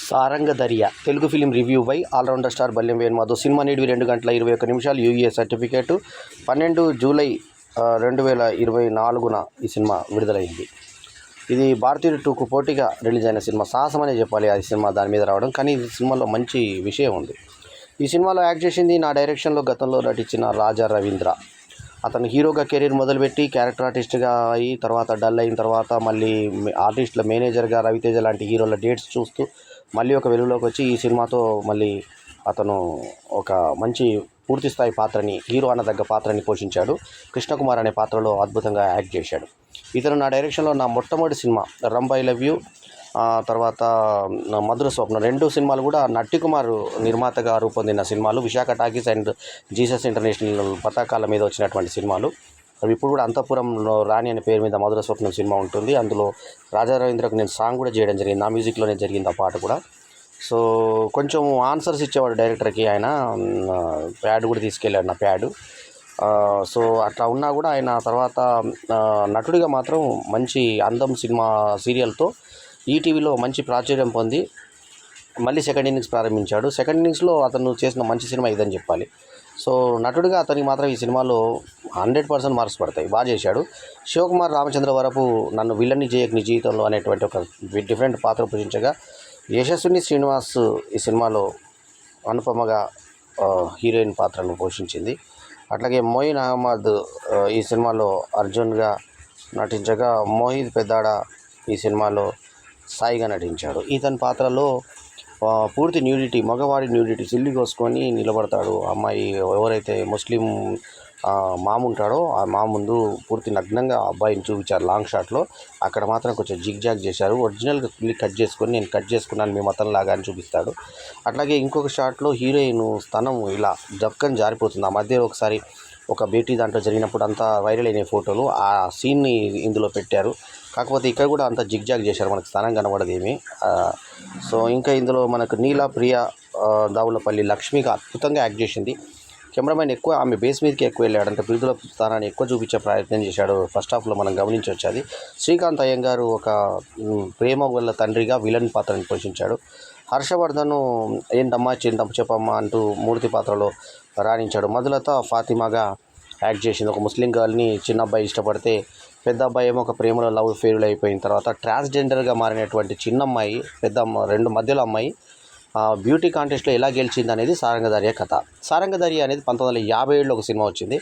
సారంగధరియా Telugu film review by allrounder star Ballem Venumadhav. Cinema నిడివి 2 గంటల 21 నిమిషాలు. యూఏ సర్టిఫికేటు 12 జూలై 2024న ఈ సినిమా విడుదలైంది. ఇది భారతీయుడు 2కు పోటీగా రిలీజ్ అయిన సినిమా. సాహసం అనే చెప్పాలి ఆ సినిమా దాని మీద రావడం. కానీ ఈ సినిమాలో మంచి విషయం ఉంది. ఈ సినిమాలో యాక్ట్ చేసింది నా డైరెక్షన్లో గతంలో నటించిన రాజా రవీంద్ర. అతను హీరోగా కెరీర్ మొదలుపెట్టి క్యారెక్టర్ ఆర్టిస్ట్గా అయ్యి తర్వాత డల్ అయిన తర్వాత మళ్ళీ ఆర్టిస్టుల మేనేజర్గా రవితేజ లాంటి హీరోల డేట్స్ చూస్తూ మళ్ళీ ఒక వెలుగులోకి వచ్చి ఈ సినిమాతో మళ్ళీ అతను ఒక మంచి పూర్తిస్థాయి పాత్రని, హీరో అనదగ్గ పాత్రని పోషించాడు. కృష్ణకుమార్ అనే పాత్రలో అద్భుతంగా యాక్ట్ చేశాడు. ఇతను నా డైరెక్షన్లో నా మొట్టమొదటి cinema Rambha I love you, తర్వాత మధుర స్వప్నం 2 సినిమాలు కూడా నట్టికుమార్ నిర్మాతగా రూపొందిన సినిమాలు. Visakha talkies and Jesus international పతాకాల మీద వచ్చినటువంటి సినిమాలు అవి. ఇప్పుడు కూడా అంతఃపురంలో రాణి అనే పేరు మీద మధుర స్వప్నం సినిమా ఉంటుంది. అందులో రాజా రవీంద్రకు నేను సాంగ్ కూడా చేయడం జరిగింది. నా మ్యూజిక్లోనే జరిగింది ఆ పాట కూడా. సో కొంచెం ఆన్సర్స్ ఇచ్చేవాడు డైరెక్టర్కి. ఆయన ప్యాడ్ కూడా తీసుకెళ్ళాడు, నా ప్యాడు. సో అట్లా ఉన్నా కూడా ఆయన తర్వాత నటుడిగా మాత్రం మంచి అందం సినిమా సీరియల్తో ఈటీవీలో మంచి ప్రాచుర్యం పొంది మళ్ళీ సెకండ్ ఇన్నింగ్స్ ప్రారంభించాడు. సెకండ్ ఇన్నింగ్స్లో అతను చేసిన మంచి సినిమా ఇదని చెప్పాలి. సో నటుడిగా అతనికి మాత్రం ఈ సినిమాలో 100% మార్క్స్ పడతాయి. బాగా చేశాడు. శివకుమార్ రామచంద్ర వరపు నన్ను విలన్ని చేయకు నీ జీవితంలో అనేటువంటి ఒక డిఫరెంట్ పాత్ర పోషించగా, యశస్విని శ్రీనివాస్ ఈ సినిమాలో అనుపమగా హీరోయిన్ పాత్రను పోషించింది. అట్లాగే మోయిన్ అహ్మద్ ఈ సినిమాలో అర్జున్గా నటించగా, మోహిత్ పెద్దాడ ఈ సినిమాలో సాయిగా నటించాడు. ఇతని పాత్రలో పూర్తి న్యూడిటీ, మగవాడి న్యూడిటీ సిల్లి కోసుకొని నిలబడతాడు. అమ్మాయి ఎవరైతే ముస్లిం మామ ఉంటాడో ఆ మామ ముందు పూర్తి నగ్నంగా అబ్బాయిని చూపించారు లాంగ్ షాట్లో. అక్కడ మాత్రం కొంచెం జిగ్ జాగ్ చేశారు. ఒరిజినల్గా ఫుల్లీ కట్ చేసుకొని నేను కట్ చేసుకున్నాను మీ మతం లాగా అని చూపిస్తాడు. అట్లాగే ఇంకొక షాట్లో హీరోయిన్ స్తనం ఇలా జక్కని జారిపోతుంది. ఆ మధ్య ఒకసారి ఒక భేటీ దాంట్లో జరిగినప్పుడు అంతా వైరల్ అయిన ఫోటోలు, ఆ సీన్ని ఇందులో పెట్టారు. కాకపోతే ఇక్కడ కూడా అంతా జిగ్ జాగ్ చేశారు, మనకు స్థానం కనబడదు ఏమి. సో ఇంకా ఇందులో మనకు నీలా ప్రియా దావులపల్లి లక్ష్మిగా అద్భుతంగా యాక్ట్ చేసింది. కెమెరామెన్ ఎక్కువ ఆమె బేస్ మీదకి ఎక్కువ వెళ్ళాడు, అంటే బిరుదుల స్థానాన్ని ఎక్కువ చూపించే ప్రయత్నం చేశాడు. ఫస్ట్ హాఫ్లో మనం గమనించవచ్చు అది. శ్రీకాంత్ అయ్యంగారు ఒక ప్రేమ వల్ల తండ్రిగా విలన్ పాత్రని పోషించాడు. హర్షవర్ధన్ ఏంటమ్మా చింతమ్మ చెప్పమ్మా అంటూ మూర్తి పాత్రలో రాణించాడు. మధులత ఫాతిమాగా యాక్ట్ చేసింది. ఒక ముస్లిం గర్ల్ని చిన్న అబ్బాయి ఇష్టపడితే పెద్ద అబ్బాయి ఏమో ఒక ప్రేమలో లవ్ ఫెయిల్ అయిపోయిన తర్వాత ట్రాన్స్జెండర్గా మారినటువంటి చిన్న అమ్మాయి, పెద్ద రెండు మధ్యలో అమ్మాయి బ్యూటీ కాంటెస్ట్లో ఎలా గెలిచింది అనేది సారంగధరియా కథ. సారంగధరియా అనేది 1957లో ఒక సినిమా వచ్చింది.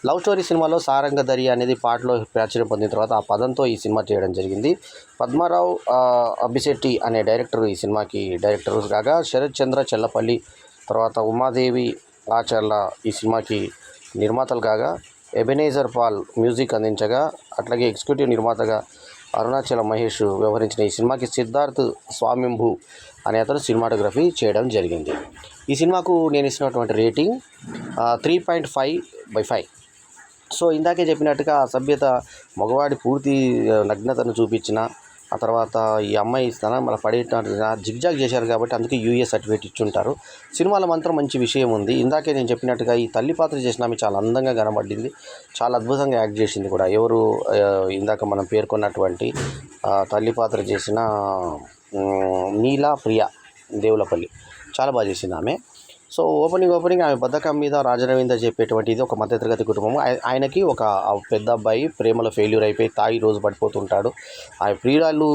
లవ్ స్టోరీ సినిమాలో సారంగధరియా అనేది పాటలో ప్రాచుర్యం పొందిన తర్వాత ఆ పదంతో ఈ సినిమా చేయడం జరిగింది. పద్మారావు అబ్బిశెట్టి అనే డైరెక్టర్ ఈ సినిమాకి డైరెక్టర్ కాగా, శరత్ చంద్ర చెల్లపల్లి తర్వాత ఉమాదేవి ఆచర్ల ఈ సినిమాకి నిర్మాతలు కాగా, ఎబెనేజర్ పాల్ మ్యూజిక్ అందించగా, అట్లాగే ఎగ్జిక్యూటివ్ నిర్మాతగా అరుణాచల మహేష్ వ్యవహరించిన ఈ సినిమాకి సిద్ధార్థ్ స్వామింభు అనే అతను సినిమాటోగ్రఫీ చేయడం జరిగింది. ఈ సినిమాకు నేను ఇచ్చినటువంటి రేటింగ్ 3.5/5. సో ఇందాకే చెప్పినట్టుగా సభ్యత మగవాడి పూర్తి నగ్నతను చూపించిన ఆ తర్వాత ఈ అమ్మాయి స్థానం మళ్ళీ పడేట జిగ్జాగ్ చేశారు కాబట్టి అందుకే యూఏ సర్టిఫికేట్ ఇచ్చుంటారు. సినిమాలో మాత్రం మంచి విషయం ఉంది. ఇందాకే నేను చెప్పినట్టుగా ఈ తల్లి పాత్ర చేసిన ఆమె చాలా అందంగా కనబడింది, చాలా అద్భుతంగా యాక్ట్ చేసింది కూడా. ఎవరు ఇందాక మనం పేర్కొన్నటువంటి తల్లి పాత్ర చేసిన నీలా ప్రియా దేవులపల్లి చాలా బాగా చేసింది ఆమె. సో ఓపెనింగ్ ఆమె బద్ధకం మీద రాజరవీంద్ర చెప్పేటువంటి ఇది ఒక మధ్యతరగతి కుటుంబం. ఆయనకి ఒక పెద్ద అబ్బాయి ప్రేమలో ఫెయిల్యూర్ అయిపోయి తాగి రోజు పడిపోతుంటాడు. ఆ ప్రియురాలు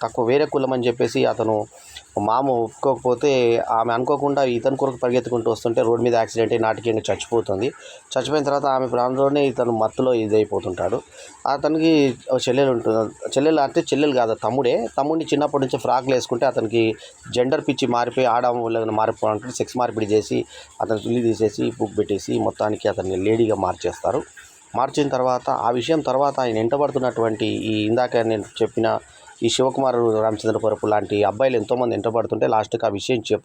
తక్కువ వేరే కులం అని చెప్పేసి అతను మామ ఒప్పుకోకపోతే ఆమె అనుకోకుండా ఇతని కొరకు పరిగెత్తుకుంటూ వస్తుంటే రోడ్డు మీద యాక్సిడెంట్ అయి నాటికంగా చచ్చిపోతుంది. చచ్చిపోయిన తర్వాత ఆమె ప్రాణంలోనే ఇతను మత్తులో ఇదైపోతుంటాడు. అతనికి చెల్లెలు ఉంటుంది. చెల్లెలు కాదు, తమ్ముడిని చిన్నప్పటి నుంచి ఫ్రాక్లు వేసుకుంటే అతనికి జెండర్ పిచ్చి మారిపోయి ఆడవాళ్ళని మారిపోవాలంటే సెక్స్ మార్పిడి చేసి అతను తుల్లి తీసేసి బుక్ పెట్టేసి మొత్తానికి అతన్ని లేడీగా మార్చేస్తారు. మార్చిన తర్వాత ఆ విషయం తర్వాత ఆయన వెంటబడుతున్నటువంటి ఈ ఇందాక నేను చెప్పిన ఈ శివకుమార్ రామచంద్రపురపు లాంటి అబ్బాయిలు ఎంతోమంది వెంటబడుతుంటే లాస్ట్కి ఆ విషయం